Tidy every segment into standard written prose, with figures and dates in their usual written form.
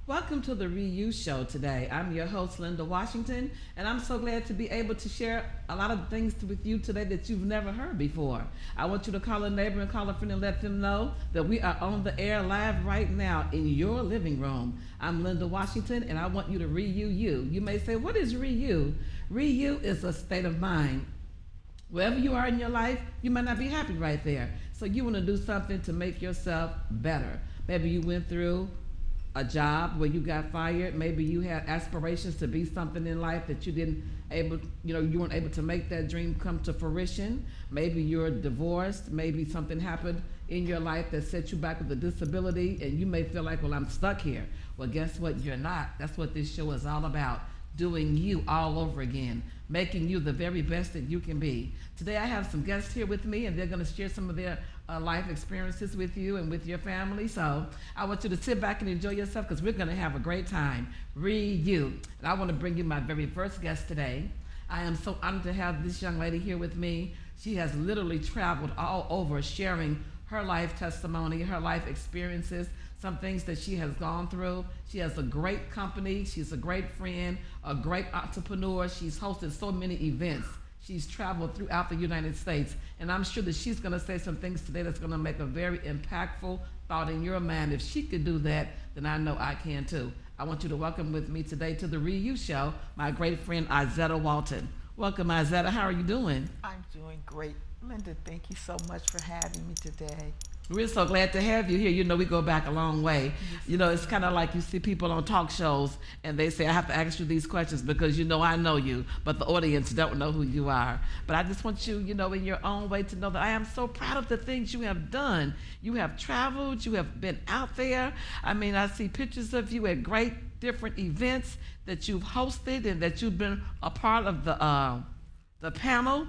Welcome to the Reuse Show today. I'm your host, Lynda Washington, and I'm so glad to be able to share a lot of things with you today that you've never heard before. I want you to call a neighbor and call a friend and let them know that we are on the air live right now in your living room. I'm Lynda Washington, and I want you to reuse you. You may say, what is reuse? Reuse is a state of mind. Wherever you are in your life, you might not be happy right there. So you want to do something to make yourself better. Maybe you went through a job where you got fired. Maybe you had aspirations to be something in life that you weren't able to make that dream come to fruition. Maybe you're divorced. Maybe something happened in your life that set you back with a disability, and you may feel like, well, I'm stuck here. Well, guess what? You're not. That's what this show is all about. Doing you all over again, making you the very best that you can be. Today I have some guests here with me, and they're going to share some of their life experiences with you and with your family. So I want you to sit back and enjoy yourself because we're going to have a great time. Read you. And I want to bring you my very first guest today. I am so honored to have this young lady here with me. She has literally traveled all over sharing her life testimony, her life experiences, some things that she has gone through. She has a great company. She's a great friend, a great entrepreneur. She's hosted so many events. She's traveled throughout the United States. And I'm sure that she's going to say some things today that's going to make a very impactful thought in your mind. If she could do that, then I know I can too. I want you to welcome with me today to the Reuse Show, my great friend, Iscetta Walton. Welcome, Iscetta. How are you doing? I'm doing great. Lynda, thank you so much for having me today. We're so glad to have you here. You know, we go back a long way. You know, it's kind of like you see people on talk shows and they say, I have to ask you these questions because you know I know you, but the audience don't know who you are. But I just want you, you know, in your own way to know that I am so proud of the things you have done. You have traveled. You have been out there. I mean, I see pictures of you at great different events that you've hosted and that you've been a part of the panel,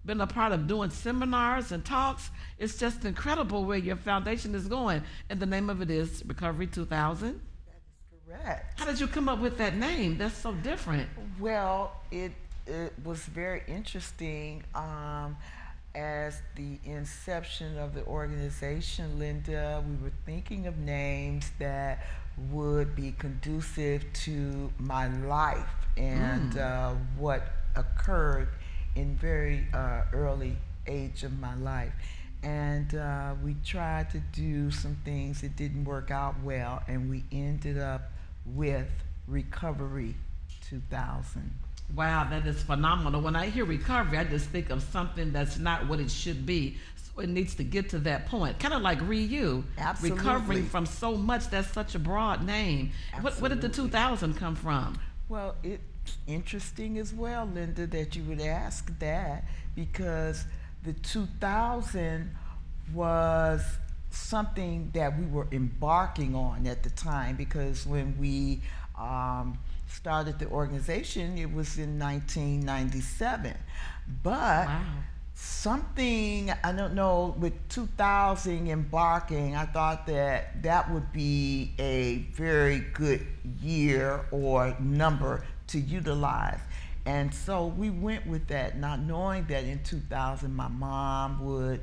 been a part of doing seminars and talks. It's just incredible where your foundation is going. And the name of it is Recovery 2000. That is correct. How did you come up with that name? That's so different. Well, it was very interesting. As the inception of the organization, Lynda, we were thinking of names that would be conducive to my life and what occurred in very early age of my life. And we tried to do some things that didn't work out well, and we ended up with Recovery 2000. Wow, that is phenomenal. When I hear recovery, I just think of something that's not what it should be. So it needs to get to that point. Kind of like Ryu. Absolutely. Recovering from so much, that's such a broad name. What did the 2000 come from? Well, it's interesting as well, Lynda, that you would ask that, because the 2000 was something that we were embarking on at the time, because when we started the organization, it was in 1997. But Wow. something, I don't know, with 2000 embarking, I thought that that would be a very good year or number to utilize. And so we went with that, not knowing that in 2000 my mom would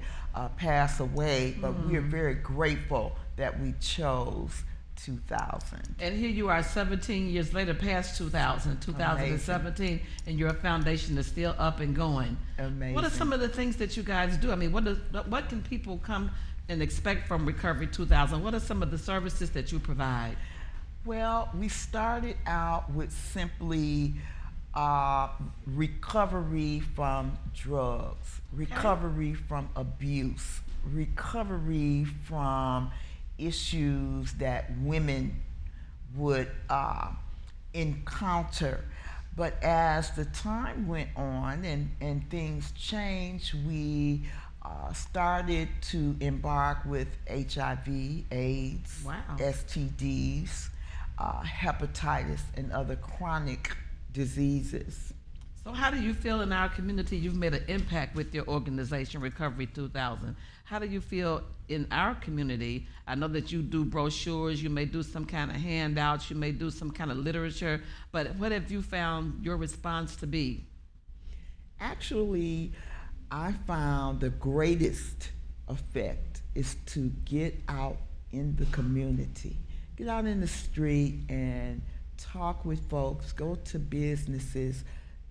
pass away, but we are very grateful that we chose 2000. And here you are 17 years later, past 2017, and your foundation is still up and going. Amazing. What are some of the things that you guys do? I mean, what can people come and expect from Recovery 2000? What are some of the services that you provide? Well, we started out with simply recovery from drugs, recovery from abuse, recovery from issues that women would encounter. But as the time went on and things changed, we started to embark with HIV, AIDS, Wow. STDs, hepatitis, and other chronic diseases. So how do you feel in our community you've made an impact with your organization, Recovery 2000? How do you feel in our community? I know that you do brochures, you may do some kind of handouts, you may do some kind of literature, but what have you found your response to be? Actually, I found the greatest effect is to get out in the community, get out in the street and talk with folks, go to businesses,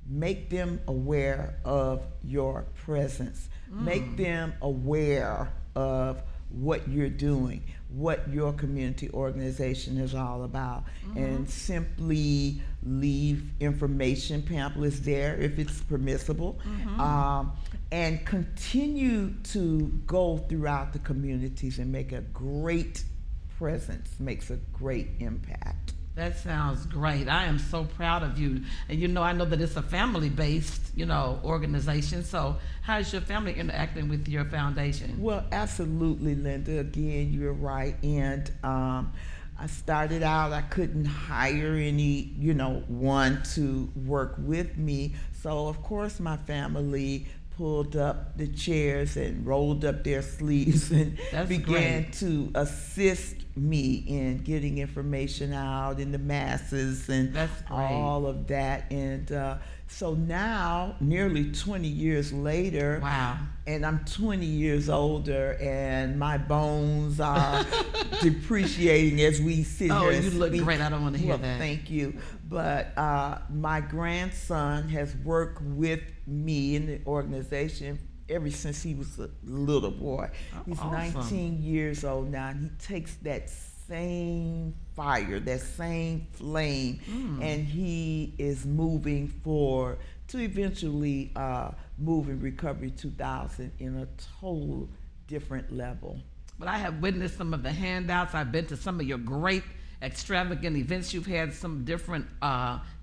make them aware of your presence, make them aware of what you're doing, what your community organization is all about, and simply leave information pamphlets there if it's permissible, and continue to go throughout the communities and make a great presence, makes a great impact. That sounds great. I am so proud of you. And I know that it's a family-based, organization. So how's your family interacting with your foundation? Well, absolutely, Lynda. Again, you're right. And I started out, I couldn't hire any, one to work with me. So, of course, my family pulled up the chairs and rolled up their sleeves and began to assist me in getting information out in the masses and all of that. And so now, nearly 20 years later, wow, and I'm 20 years older, and my bones are depreciating as we sit here. Oh, you look great. I don't want to hear well, that. Thank you. But my grandson has worked with me in the organization ever since he was a little boy. He's awesome. 19 years old now, and he takes that same fire, that same flame, and he is moving forward to eventually move in Recovery 2000 in a total different level. But I have witnessed some of the handouts. I've been to some of your great extravagant events. You've had some different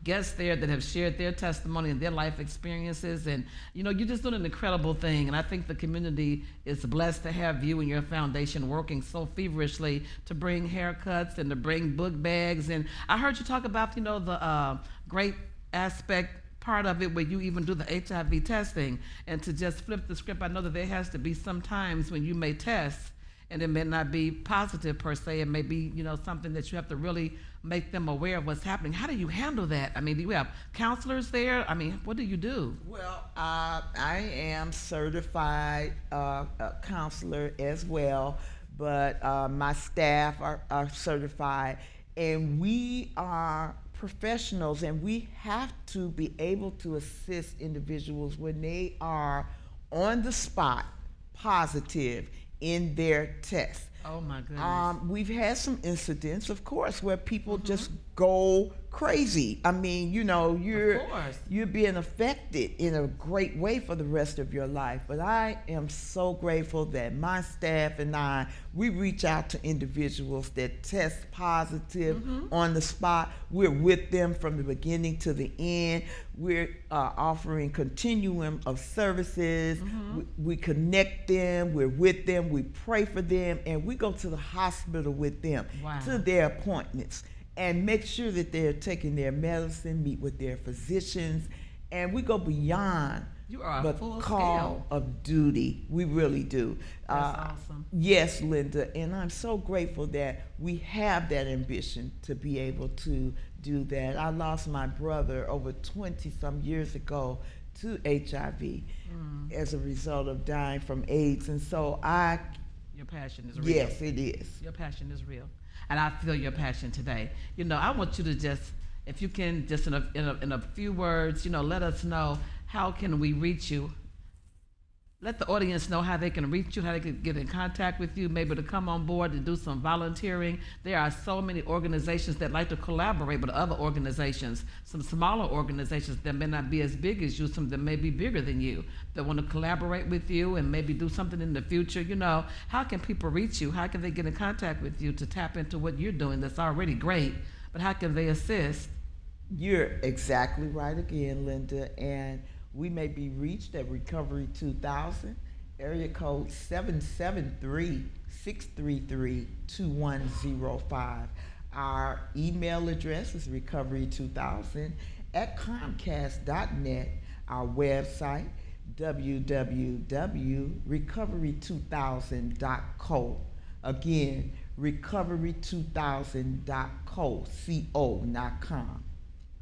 guests there that have shared their testimony and their life experiences, and you're just doing an incredible thing. And I think the community is blessed to have you and your foundation working so feverishly to bring haircuts and to bring book bags. And I heard you talk about the great aspect part of it where you even do the HIV testing. And to just flip the script, I know that there has to be some times when you may test and it may not be positive per se. It may be, something that you have to really make them aware of what's happening. How do you handle that? I mean, do you have counselors there? I mean, what do you do? Well, I am certified counselor as well, but my staff are certified, and we are professionals, and we have to be able to assist individuals when they are on the spot positive in their test. Oh my goodness. We've had some incidents, of course, where people just go crazy. I mean, you're being affected in a great way for the rest of your life. But I am so grateful that my staff and we reach out to individuals that test positive on the spot. We're with them from the beginning to the end. We're offering continuum of services. We connect them. We're with them. We pray for them, and we go to the hospital with them to their appointments and make sure that they're taking their medicine, meet with their physicians, and we go beyond the call of duty. We really do. That's awesome. Yes, Lynda, and I'm so grateful that we have that ambition to be able to do that. I lost my brother over 20-some years ago to HIV as a result of dying from AIDS, and so your passion is real. Yes, it is. Your passion is real. And I feel your passion today. I want you to just, if you can, just in a few words, let us know how can we reach you. Let the audience know how they can reach you, how they can get in contact with you, maybe to come on board and do some volunteering. There are so many organizations that like to collaborate with other organizations, some smaller organizations that may not be as big as you, some that may be bigger than you, that want to collaborate with you and maybe do something in the future. How can people reach you? How can they get in contact with you to tap into what you're doing that's already great, but how can they assist? You're exactly right again, Lynda, and we may be reached at Recovery 2000, area code 773-633-2105. Our email address is recovery2000@comcast.net. Our website, www.recovery2000.co. Again, recovery2000.co.com.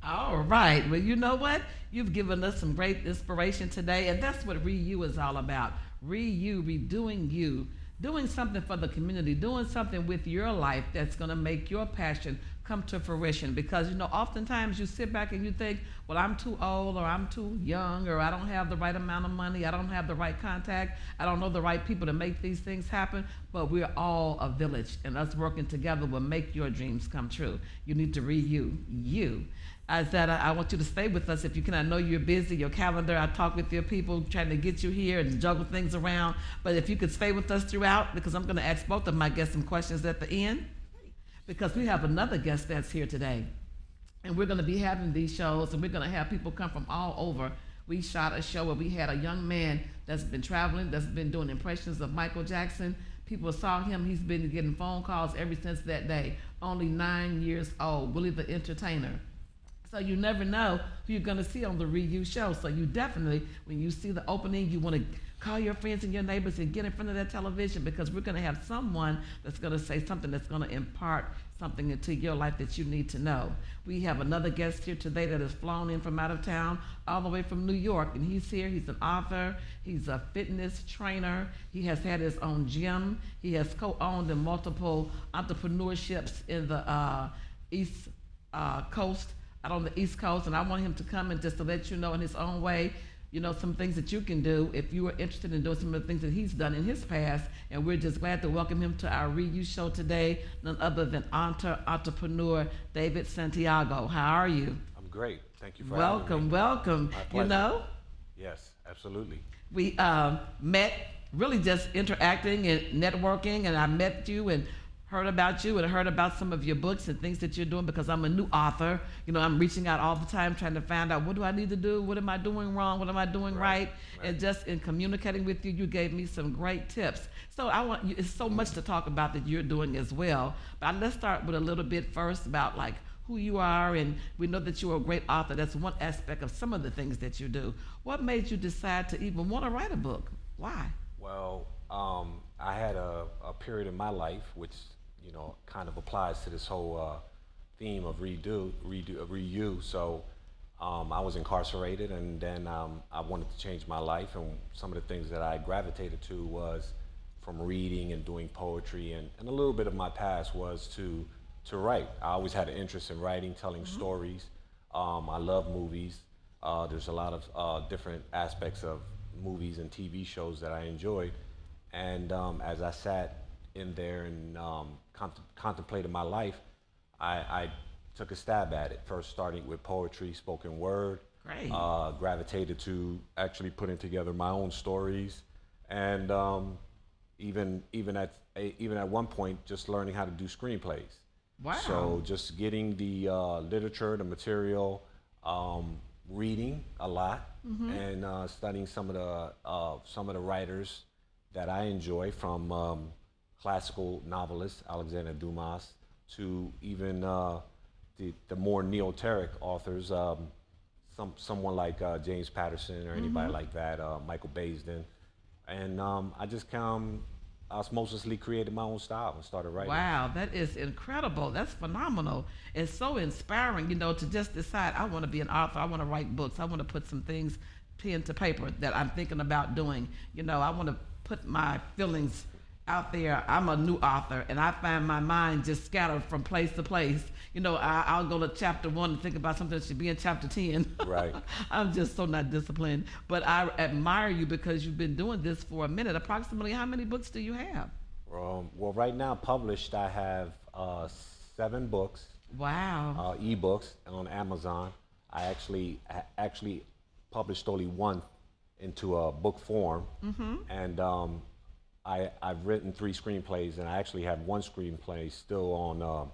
All right. Well, you know what? You've given us some great inspiration today, and that's what ReU is all about. ReU, redoing you, doing something for the community, doing something with your life that's going to make your passion come to fruition. Because, oftentimes you sit back and you think, well, I'm too old, or I'm too young, or I don't have the right amount of money, I don't have the right contact, I don't know the right people to make these things happen. But we're all a village, and us working together will make your dreams come true. You need to you. I want you to stay with us if you can. I know you're busy, your calendar, I talk with your people trying to get you here and juggle things around. But if you could stay with us throughout, because I'm going to ask both of my guests some questions at the end, because we have another guest that's here today. And we're going to be having these shows, and we're going to have people come from all over. We shot a show where we had a young man that's been traveling, that's been doing impressions of Michael Jackson. People saw him. He's been getting phone calls ever since that day. Only 9 years old, Willie the Entertainer. So you never know who you're going to see on the Reuse show. So you definitely, when you see the opening, you want to call your friends and your neighbors and get in front of that television, because we're going to have someone that's going to say something that's going to impart something into your life that you need to know. We have another guest here today that has flown in from out of town, all the way from New York, and he's here. He's an author. He's a fitness trainer. He has had his own gym. He has co-owned in multiple entrepreneurships in the East Coast, out on the East Coast, and I want him to come and just to let you know in his own way, some things that you can do if you are interested in doing some of the things that he's done in his past. And we're just glad to welcome him to our Reuse show today, none other than entrepreneur David Santiago. How are you? I'm great. Thank you for having me. Welcome. My pleasure. Yes, absolutely. We met really just interacting and networking, and I met you and heard about you and heard about some of your books and things that you're doing, because I'm a new author. I'm reaching out all the time trying to find out, what do I need to do? What am I doing wrong? What am I doing right? And just in communicating with you, you gave me some great tips. So it's so much to talk about that you're doing as well. But let's start with a little bit first about who you are, and we know that you're a great author. That's one aspect of some of the things that you do. What made you decide to even want to write a book? Why? Well, I had a period in my life which kind of applies to this whole theme of reuse. So I was incarcerated, and then I wanted to change my life, and some of the things that I gravitated to was from reading and doing poetry, and a little bit of my past was to write. I always had an interest in writing, telling stories. I love movies. There's a lot of different aspects of movies and TV shows that I enjoyed, and as I sat in there and contemplated my life, I took a stab at it. First starting with poetry, spoken word. Great. Gravitated to actually putting together my own stories, and even at one point just learning how to do screenplays. Wow. So just getting the literature, the material, reading a lot, and studying some of the writers that I enjoy, from classical novelists, Alexander Dumas, to even the more neoteric authors, someone like James Patterson or anybody like that, Michael Baisden. And I just osmosisly created my own style and started writing. Wow, that is incredible. That's phenomenal. It's so inspiring, to just decide, I want to be an author, I want to write books, I want to put some things pen to paper that I'm thinking about doing. I want to put my feelings out there. I'm a new author, and I find my mind just scattered from place to place. I'll go to chapter 1 and think about something that should be in chapter 10. Right. I'm just so not disciplined. But I admire you because you've been doing this for a minute. Approximately how many books do you have? Well, right now published, I have 7 books. Wow. Ebooks on Amazon. I actually published only one into a book form, and I've written 3 screenplays, and I actually have 1 screenplay still on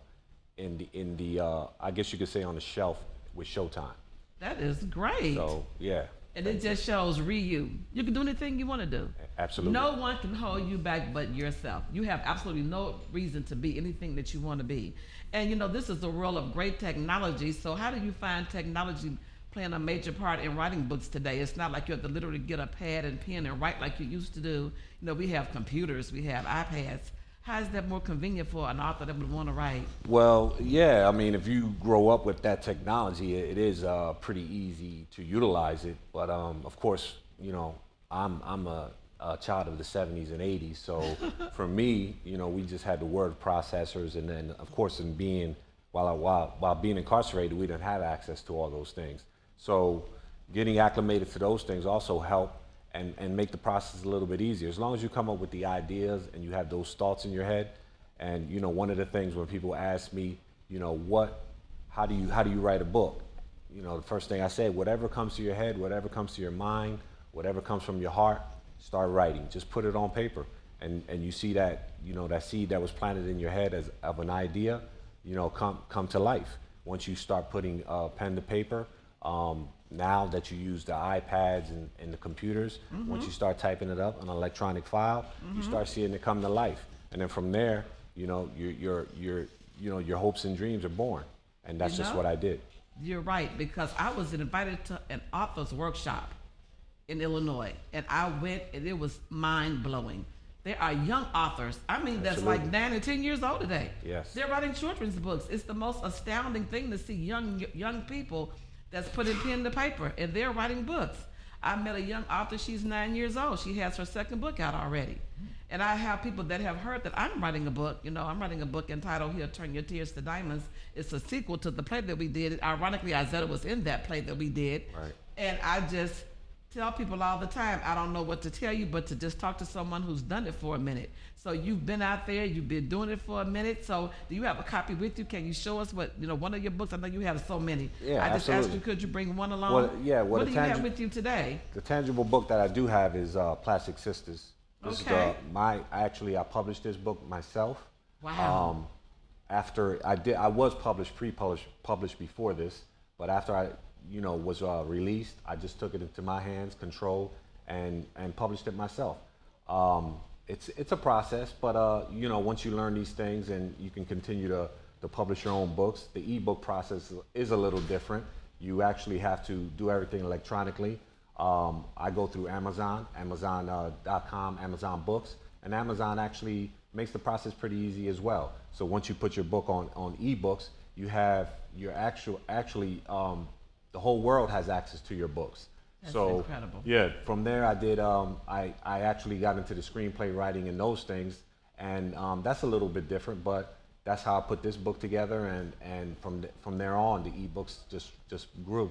in the I guess you could say on the shelf with Showtime. That is great. So yeah. And it just shows you can do anything you want to do. Absolutely. No one can hold you back but yourself. You have absolutely no reason to be anything that you want to be. And this is the world of great technology. So how do you find technology playing a major part in writing books today? It's not like you have to literally get a pad and pen and write like you used to do. We have computers, we have iPads. How is that more convenient for an author that would want to write? Well, yeah, I mean, if you grow up with that technology, it is pretty easy to utilize it. But of course, I'm a a child of the 70s and 80s. So for me, we just had the word processors, and then of course, while being incarcerated, we didn't have access to all those things. So getting acclimated to those things also help and make the process a little bit easier. As long as you come up with the ideas and you have those thoughts in your head. And one of the things when people ask me, how do you write a book? The first thing I say, whatever comes to your head, whatever comes to your mind, whatever comes from your heart, start writing. Just put it on paper, and you see that that seed that was planted in your head of an idea, come to life. Once you start putting pen to paper, now that you use the iPads and the computers, once you start typing it up on an electronic file, you start seeing it come to life, and then from there, your hopes and dreams are born, and that's just what I did. You're right, because I was invited to an author's workshop in Illinois, and I went, and it was mind-blowing. There are young authors, that's like 9 and 10 years old today. Yes. They're writing children's books. It's the most astounding thing to see young people that's putting pen to paper, and they're writing books. I met a young author, she's 9 years old. She has her second book out already. And I have people that have heard that I'm writing a book. I'm writing a book entitled He'll Turn Your Tears to Diamonds. It's a sequel to the play that we did. Ironically, Iscetta was in that play that we did. Right. And I just tell people all the time, I don't know what to tell you, but to just talk to someone who's done it for a minute. So you've been out there, you've been doing it for a minute. So do you have a copy with you? Can you show us what, one of your books? I know you have so many. Yeah, I just absolutely. asked you, could you bring one along? What do you have with you today? The tangible book that I do have is Plastic Sisters. This Okay. I published this book myself. Wow. After I was published before this, but after I, was released, I just took it into my hands, control, and published it myself. It's a process, but once you learn these things and you can continue to publish your own books, the ebook process is a little different. You actually have to do everything electronically. I go through Amazon, Amazon.com, Amazon Books, and Amazon actually makes the process pretty easy as well. So once you put your book on ebooks, you have your the whole world has access to your books. That's so incredible. Yeah, from there I did. I actually got into the screenplay writing and those things, and that's a little bit different, but that's how I put this book together, and from there on, the ebooks just grew.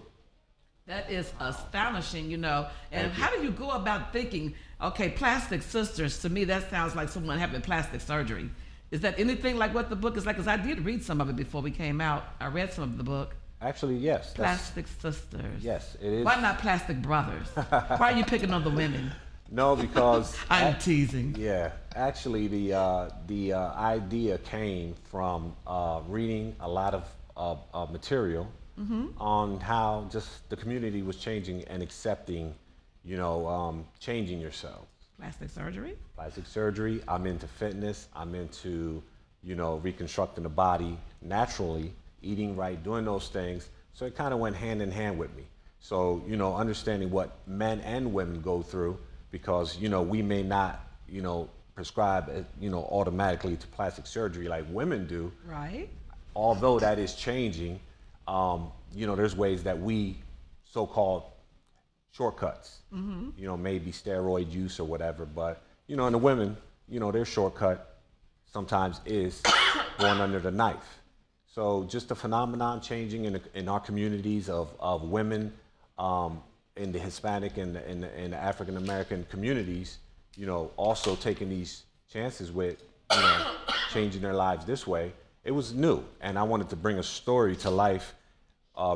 That is astonishing, And how do you go about thinking, okay, Plastic Sisters, to me, that sounds like someone having plastic surgery. Is that anything like what the book is like? Because I did read some of it before we came out. I read some of the book. Actually, yes. Plastic Sisters. Yes, it is. Why not Plastic Brothers? Why are you picking on the women? No, because I'm teasing. Yeah, actually, the idea came from reading a lot of material on how just the community was changing and accepting, changing yourself. Plastic surgery? Plastic surgery. I'm into fitness. I'm into, reconstructing the body naturally, eating right, doing those things. So it kind of went hand in hand with me. So, understanding what men and women go through, because, we may not, prescribe, automatically to plastic surgery like women do. Right. Although that is changing, there's ways that we so-called shortcuts, maybe steroid use or whatever, but, and the women, their shortcut sometimes is going under the knife. So just the phenomenon changing in our communities of women, in the Hispanic and the African American communities, also taking these chances with, changing their lives this way. It was new, and I wanted to bring a story to life,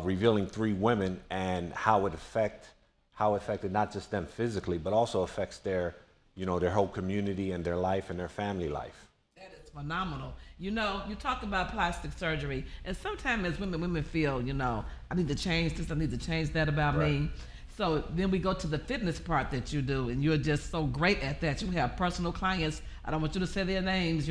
revealing 3 women and how it affected not just them physically, but also affects their whole community and their life and their family life. That is phenomenal. You talk about plastic surgery, and sometimes as women feel, I need to change this, I need to change that about me. So then we go to the fitness part that you do, and you're just so great at that. You have personal clients. I don't want you to say their names,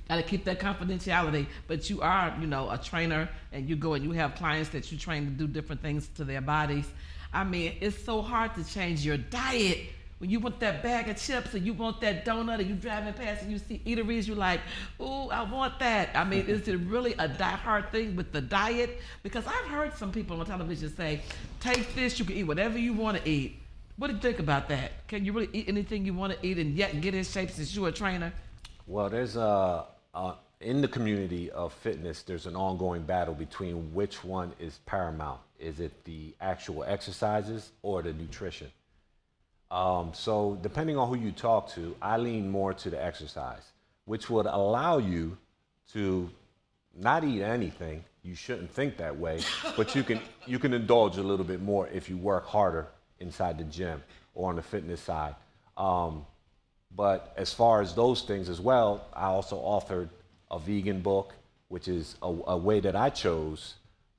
Got to keep that confidentiality, but you are, a trainer, and you go and you have clients that you train to do different things to their bodies. It's so hard to change your diet when you want that bag of chips and you want that donut, and you driving past and you see eateries, you're like, ooh, I want that. Is it really a hard thing with the diet? Because I've heard some people on television say, take this, you can eat whatever you want to eat. What do you think about that? Can you really eat anything you want to eat and yet get in shape since you're a trainer? Well, there's in the community of fitness, there's an ongoing battle between which one is paramount. Is it the actual exercises or the nutrition? So depending on who you talk to, I lean more to the exercise, which would allow you to not eat anything. You shouldn't think that way, but you can indulge a little bit more if you work harder inside the gym or on the fitness side. But as far as those things as well, I also authored a vegan book, which is a way that I chose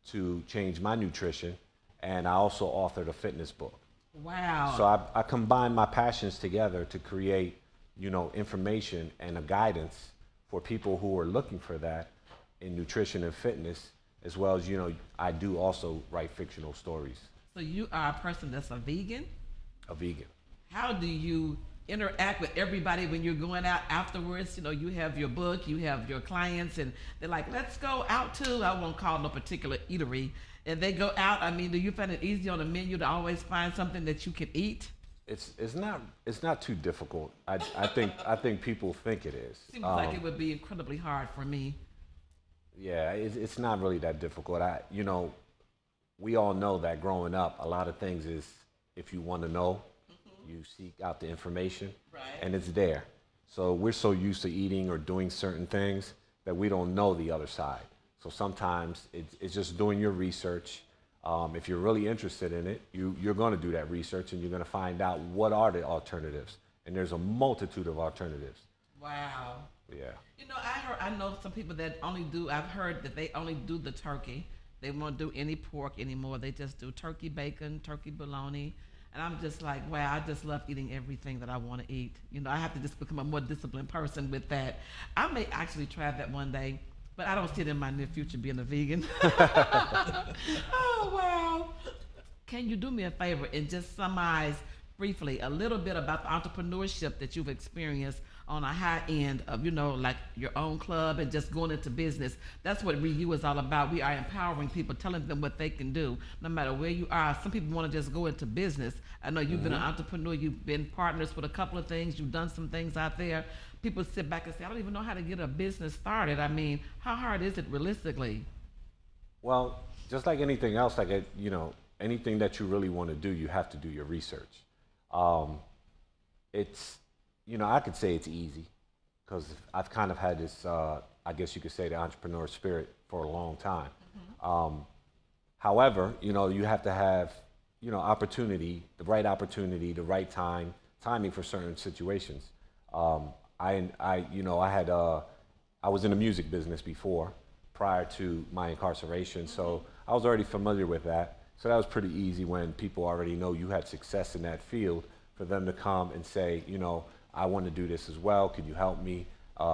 to change my nutrition, and I also authored a fitness book. Wow. So I combine my passions together to create, information and a guidance for people who are looking for that in nutrition and fitness, as well as, I do also write fictional stories. So you are a person that's a vegan? A vegan. How do you interact with everybody when you're going out afterwards? You have your book, you have your clients, and they're like, let's go out to, I won't call no particular eatery, and they go out. I mean, do you find it easy on the menu to always find something that you can eat? It's not too difficult. I think people think it is. Seems like it would be incredibly hard for me. Yeah, it's not really that difficult. We all know that growing up, a lot of things is, if you want to know, you seek out the information, right, and it's there. So we're so used to eating or doing certain things that we don't know the other side. So sometimes it's just doing your research. If you're really interested in it, you're going to do that research, and you're going to find out what are the alternatives. And there's a multitude of alternatives. Wow. Yeah. I know some people that I've heard that they only do the turkey. They won't do any pork anymore. They just do turkey bacon, turkey bologna. And I'm just like, wow, I just love eating everything that I want to eat. I have to just become a more disciplined person with that. I may actually try that one day, but I don't see it in my near future being a vegan. Oh, wow. Can you do me a favor and just summarize briefly a little bit about the entrepreneurship that you've experienced on a high end of, like your own club and just going into business? That's what Ryu is all about. We are empowering people, telling them what they can do, no matter where you are. Some people want to just go into business. I know you've been an entrepreneur. You've been partners with a couple of things. You've done some things out there. People sit back and say, I don't even know how to get a business started. I mean, how hard is it realistically? Well, just like anything else, anything that you really want to do, you have to do your research. It's, I could say it's easy because I've kind of had this, I guess you could say, the entrepreneur spirit for a long time. However, you have to have, opportunity, the right timing for certain situations. I was in the music business before, prior to my incarceration, so I was already familiar with that. So that was pretty easy when people already know you had success in that field for them to come and say, I want to do this as well. Could you help me?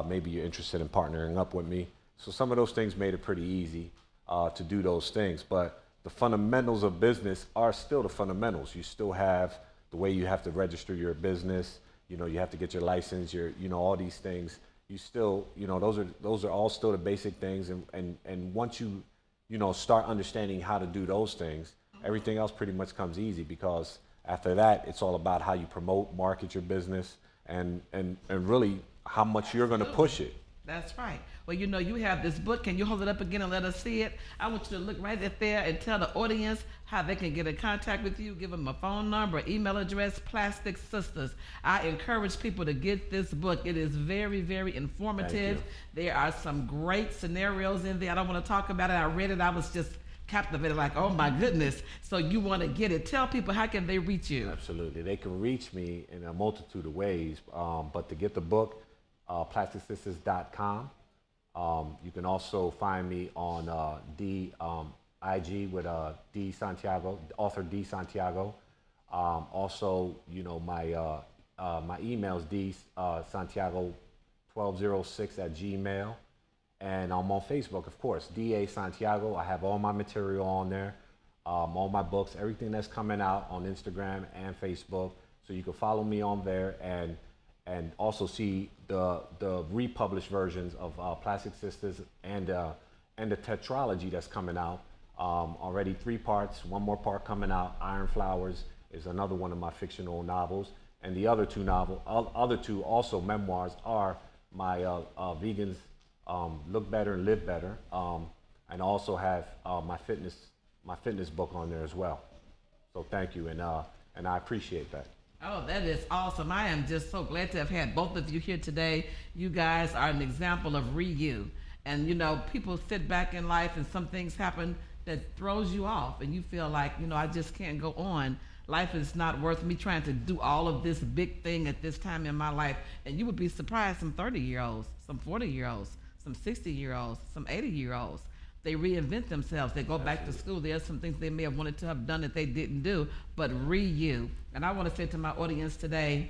Maybe you're interested in partnering up with me. So some of those things made it pretty easy to do those things. But the fundamentals of business are still the fundamentals. You still have the way you have to register your business. You have to get your license, all these things. You still, those are all still the basic things. And once you, start understanding how to do those things, everything else pretty much comes easy, because after that, it's all about how you promote, market your business, and really how much you're going to push it. That's right. Well, you have this book. Can you hold it up again and let us see it? I want you to look right at there and tell the audience how they can get in contact with you. Give them a phone number, email address, Plastic Sisters. I encourage people to get this book. It is very, very informative. There are some great scenarios in there. I don't want to talk about it. I read it. I was just captivated, like, oh my goodness. So you want to get it. Tell people, how can they reach you? Absolutely. They can reach me in a multitude of ways, but to get the book, plasticsisters.com. You can also find me on IG with D Santiago, author D Santiago. Also, my email is D Santiago 1206 at Gmail. And I'm on Facebook, of course, DA Santiago. I have all my material on there, all my books, everything that's coming out on Instagram and Facebook. So you can follow me on there and also see the republished versions of Plastic Sisters and the tetralogy that's coming out. Already 3 parts, one more part coming out, Iron Flowers, is another one of my fictional novels. And the other two also memoirs are my Vegans Look Better and Live Better, and also have my fitness book on there as well. So thank you, and I appreciate that. Oh, that is awesome. I am just so glad to have had both of you here today. You guys are an example of you. And you know, people sit back in life and some things happen that throws you off and you feel like, you know, I just can't go on. Life is not worth me trying to do all of this big thing at this time in my life. And you would be surprised, some 30-year-olds, some 40-year-olds, some 60-year-olds, some 80-year-olds. They reinvent themselves. They go back to school. There's some things they may have wanted to have done that they didn't do, but you. And I want to say to my audience today,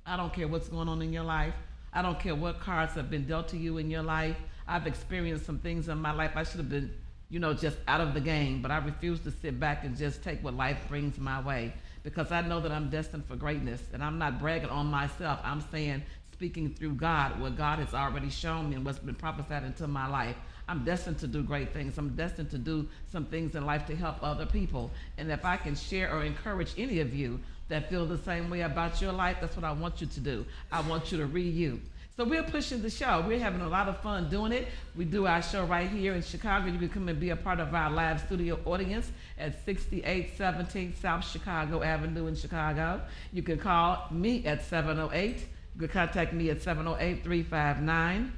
I don't care what's going on in your life. I don't care what cards have been dealt to you in your life. I've experienced some things in my life. I should have been, you know, just out of the game, but I refuse to sit back and just take what life brings my way, because I know that I'm destined for greatness. And I'm not bragging on myself. I'm saying, speaking through God, what God has already shown me and what's been prophesied into my life. I'm destined to do great things. I'm destined to do some things in life to help other people. And if I can share or encourage any of you that feel the same way about your life, that's what I want you to do. I want you to you. So we're pushing the show. We're having a lot of fun doing it. We do our show right here in Chicago. You can come and be a part of our live studio audience at 6817 South Chicago Avenue in Chicago. You can call me at 708. You can contact me at 708-359-2746,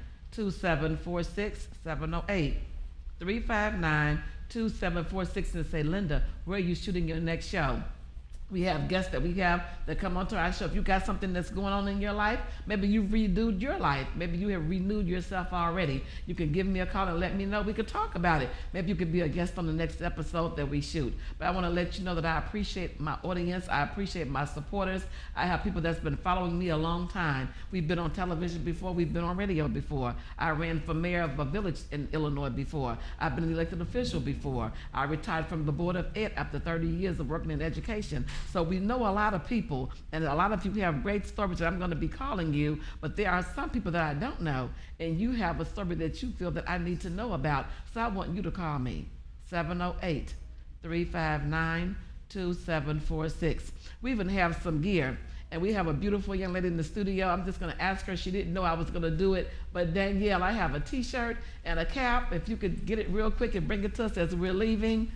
708-359-2746, and say, Lynda, where are you shooting your next show? We have guests that we have that come onto our show. If you got something that's going on in your life, maybe you've renewed your life. Maybe you have renewed yourself already. You can give me a call and let me know. We could talk about it. Maybe you could be a guest on the next episode that we shoot. But I want to let you know that I appreciate my audience. I appreciate my supporters. I have people that's been following me a long time. We've been on television before. We've been on radio before. I ran for mayor of a village in Illinois before. I've been an elected official before. I retired from the Board of Ed after 30 years of working in education. So we know a lot of people, and a lot of you have great stories that I'm going to be calling you, but there are some people that I don't know, and you have a story that you feel that I need to know about. So I want you to call me, 708-359-2746. We even have some gear, and we have a beautiful young lady in the studio. I'm just going to ask her. She didn't know I was going to do it, but Danielle, I have a t-shirt and a cap. If you could get it real quick and bring it to us as we're leaving.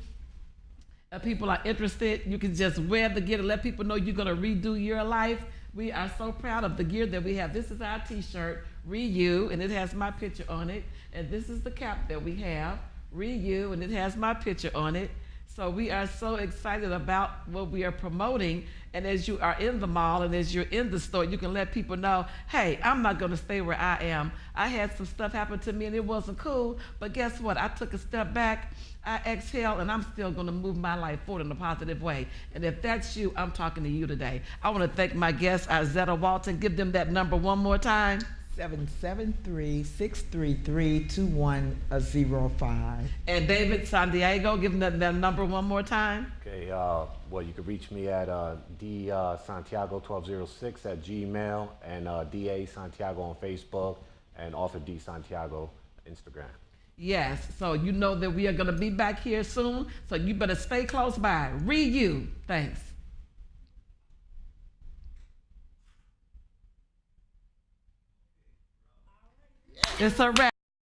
If people are interested, you can just wear the gear to let people know you're going to redo your life. We are so proud of the gear that we have. This is our t-shirt, You, and it has my picture on it. And this is the cap that we have, You, and it has my picture on it. So we are so excited about what we are promoting. And as you are in the mall and as you're in the store, you can let people know, hey, I'm not going to stay where I am. I had some stuff happen to me and it wasn't cool, but guess what? I took a step back, I exhaled, and I'm still going to move my life forward in a positive way. And if that's you, I'm talking to you today. I want to thank my guest, Iscetta Walton. Give them that number one more time. 773-633-2105. And David Santiago, give them that number one more time. Okay, well, you can reach me at Santiago1206 at Gmail, and DA Santiago on Facebook, and author D Santiago Instagram. Yes, so you know that we are going to be back here soon, so you better stay close by. You. Thanks. It's a wrap.